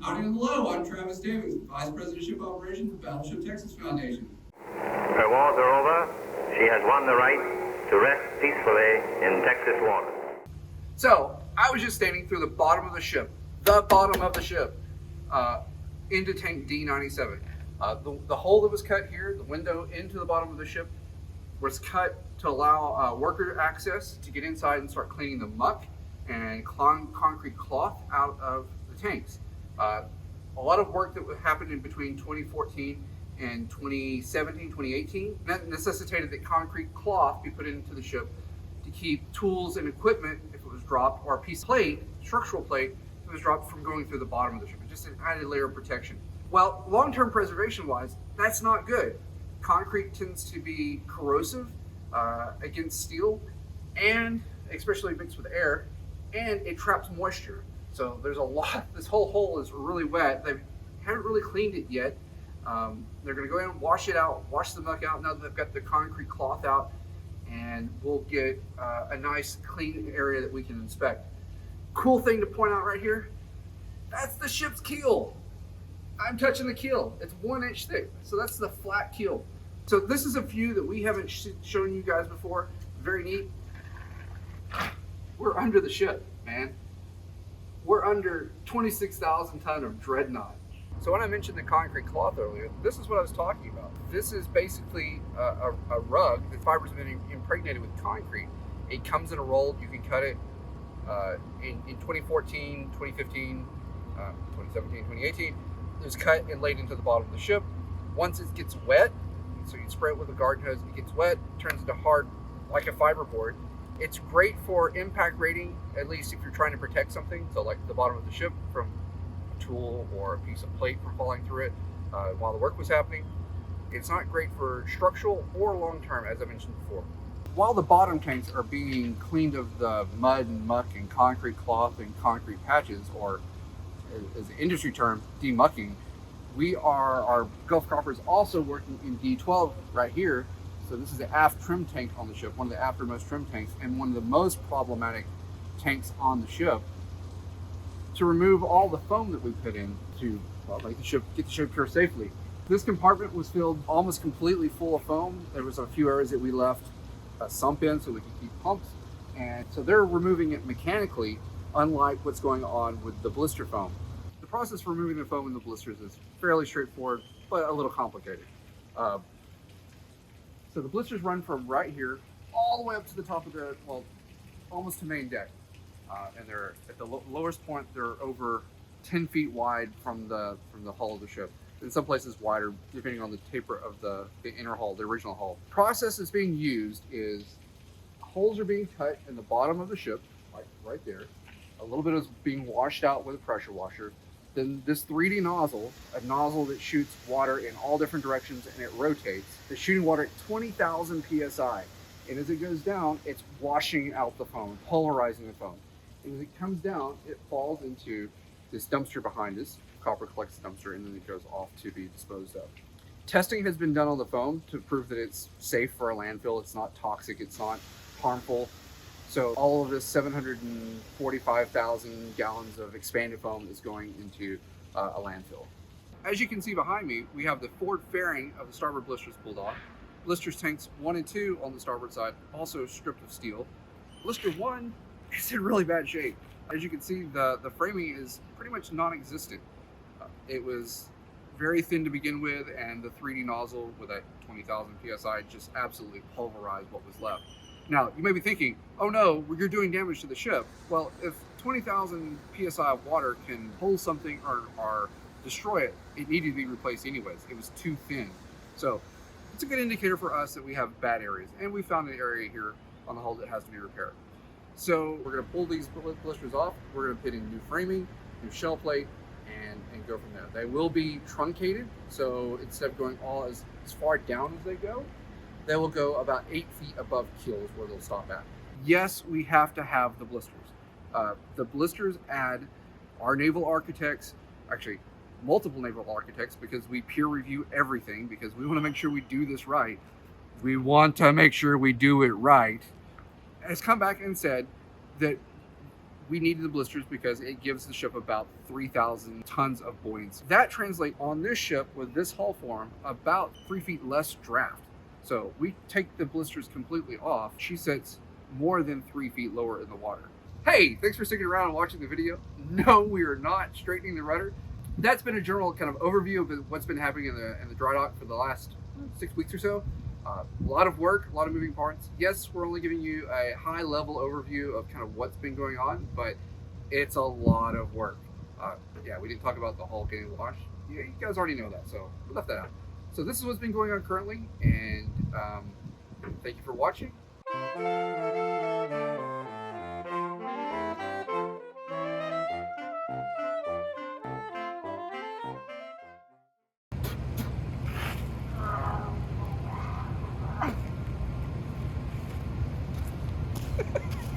Howdy and hello, I'm Travis Davis, Vice President of Ship Operations at Battleship Texas Foundation. Her wars are over. She has won the right to rest peacefully in Texas waters. So, I was just standing through the bottom of the ship, into tank D97. The hole that was cut here, the window into the bottom of the ship, was cut to allow worker access to get inside and start cleaning the muck and concrete cloth out of the tanks. A lot of work that happened in between 2014 and 2017, 2018 necessitated that concrete cloth be put into the ship to keep tools and equipment, if it was dropped, or a piece of plate, structural plate, that was dropped from going through the bottom of the ship. It just an added layer of protection. Well, long-term preservation-wise, that's not good. Concrete tends to be corrosive against steel, and especially mixed with air, and it traps moisture. So there's a lot, this whole hole is really wet. They haven't really cleaned it yet. They're gonna go in and wash it out, wash the muck out now that they've got the concrete cloth out, and we'll get a nice clean area that we can inspect. Cool thing to point out right here, that's the ship's keel. I'm touching the keel. It's 1 inch thick, so that's the flat keel. So this is a view that we haven't shown you guys before. Very neat. We're under the ship, man. We're under 26,000 ton of dreadnought. So when I mentioned the concrete cloth earlier, this is what I was talking about. This is basically a rug. The fibers have been impregnated with concrete. It comes in a roll. You can cut it in 2014, 2015, 2017, 2018. It was cut and laid into the bottom of the ship. Once it gets wet, so you spray it with a garden hose, it gets wet, turns into hard, like a fiberboard. It's great for impact rating, at least if you're trying to protect something. So like the bottom of the ship from a tool or a piece of plate from falling through it while the work was happening. It's not great for structural or long-term, as I mentioned before. While the bottom tanks are being cleaned of the mud and muck and concrete cloth and concrete patches, or as the industry term, demucking, our Gulf Copper is also working in D12 right here. So this is the aft trim tank on the ship, one of the aftermost trim tanks, and one of the most problematic tanks on the ship, to remove all the foam that we put in to get the ship here safely. This compartment was filled almost completely full of foam. There was a few areas that we left a sump in so we could keep pumps, and so they're removing it mechanically, unlike what's going on with the blister foam. The process for removing the foam in the blisters is fairly straightforward, but a little complicated. So the blisters run from right here all the way up to the top of the, well, almost to main deck. And they're at the lowest point, they're over 10 feet wide from the hull of the ship. In some places wider, depending on the taper of the inner hull, the original hull. The process that's being used is holes are being cut in the bottom of the ship, like right there. A little bit is being washed out with a pressure washer. Then this 3D nozzle, a nozzle that shoots water in all different directions and it rotates, is shooting water at 20,000 PSI. And as it goes down, it's washing out the foam, polarizing the foam. And as it comes down, it falls into this dumpster behind us. Copper collects the dumpster and then it goes off to be disposed of. Testing has been done on the foam to prove that it's safe for a landfill. It's not toxic, it's not harmful. So all of this 745,000 gallons of expanded foam is going into a landfill. As you can see behind me, we have the forward fairing of the starboard blisters pulled off. Blisters tanks 1 and 2 on the starboard side, also stripped of steel. Blister 1 is in really bad shape. As you can see, the framing is pretty much non-existent. It was very thin to begin with, and the 3D nozzle with that 20,000 PSI just absolutely pulverized what was left. Now, you may be thinking, oh no, you're doing damage to the ship. Well, if 20,000 PSI of water can hold something or destroy it, it needed to be replaced anyways. It was too thin. So it's a good indicator for us that we have bad areas. And we found an area here on the hull that has to be repaired. So we're gonna pull these blisters off. We're gonna put in new framing, new shell plate, and go from there. They will be truncated. So instead of going all as far down as they go, they will go about 8 feet above keel is where they'll stop at. Yes, we have to have the blisters. The blisters add our naval architects, actually multiple naval architects, because we peer review everything because we want to make sure we do this right. We want to make sure we do it right. Has come back and said that we needed the blisters because it gives the ship about 3,000 tons of buoyancy. That translates on this ship with this hull form about 3 feet less draft. So we take the blisters completely off. She sits more than 3 feet lower in the water. Hey, thanks for sticking around and watching the video. No, we are not straightening the rudder. That's been a general kind of overview of what's been happening in the dry dock for the last 6 weeks or so. A lot of work, a lot of moving parts. Yes, we're only giving you a high level overview of kind of what's been going on, but it's a lot of work. Yeah, we didn't talk about the hull getting washed. Yeah, you guys already know that, so we left that out. So this is what's been going on currently, and thank you for watching.